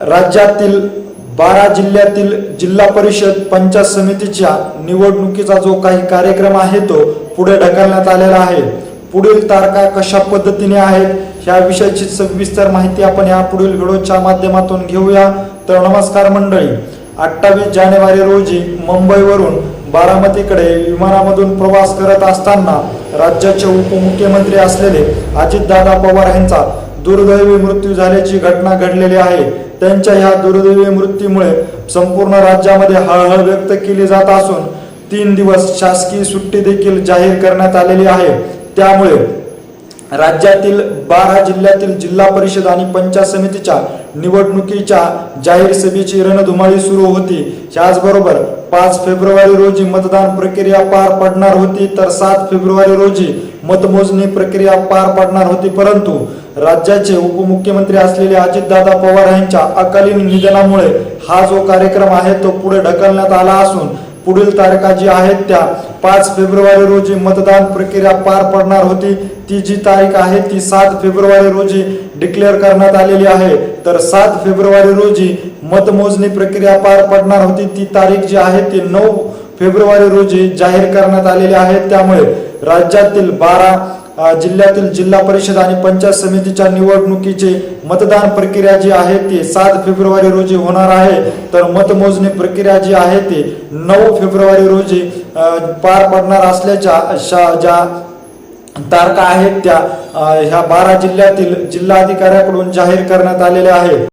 राज्यातील 12 जिल्ह्यातील जिल्हा परिषद पंचायत समितीच्या निवडणुकीचा जो काही कार्यक्रम आहे तो पुढे ढकलण्यात आलेला आहे। पुढील तारखा कशा पद्धतीने आहेत ह्या विषयाची सविस्तर माहिती आपण या पुढील व्हिडिओच्या माध्यमातून घेऊया। तर नमस्कार मंडळी, 28 जानेवारी रोजी मुंबईवरून बारामतीकडे विमानामधून प्रवास करत असताना राज्याचे उपमुख्यमंत्री असलेले अजितदादा पवार यांचा दुर्दैवी मृत्यू झाल्याची घटना घडलेली आहे। त्यांच्या ह्या दुर्दैवी मृत्यूमुळे संपूर्ण राज्यामध्ये हळहळ व्यक्त केली जात असून 3 दिवस शासकीय सुट्टी देखील जाहीर करण्यात आलेली आहे। त्यामुळे राज्यातील 12 जिल्ह्यातील जिल्हा परिषद आणि पंचायत समितीच्या निवडणुकीच्या जाहीर सभेची रणधुमाळी सुरू होती। त्याचबरोबर 5 फेब्रुवारी रोजी मतदान प्रक्रिया पार पडणार होती, तर 7 फेब्रुवारी रोजी मतमोजणी प्रक्रिया पार पडणार होती। परंतु राज्याचे उपमुख्यमंत्री असलेले अजितदादा पवार यांच्या अकाली निधनामुळे हा जो कार्यक्रम आहे तो पुढे ढकलण्यात आला असून पुढील तारखा जी आहेत त्या 5 फेब्रुवारी रोजी मतदान प्रक्रिया पार पडणार होती, ती जी तारीख आहे ती 7 फेब्रुवारी रोजी डिक्लेअर करण्यात आलेली आहे। तर 7 फेब्रुवारी रोजी मतमोजणी प्रक्रिया पार पडणार होती, ती तारीख जी आहे ती 9 फेब्रुवारी रोजी जाहीर करण्यात आलेली आहे। त्यामुळे राज्यातील 12 जिल्ह्यातील जिल्हा परिषद आणि पंचायत समितीच्या निवडणुकीचे मतदान प्रक्रिया जी आहे ती 7 फेब्रुवारी रोजी होणार आहे, तर मतमोजणी प्रक्रिया जी आहे ती 9 फेब्रुवारी रोजी पार पडणार असल्याच्या ज्या तारखा आहेत त्या ह्या 12 जिल्ह्यातील जिल्हाधिकाऱ्याकडून जाहीर करण्यात आलेल्या आहेत।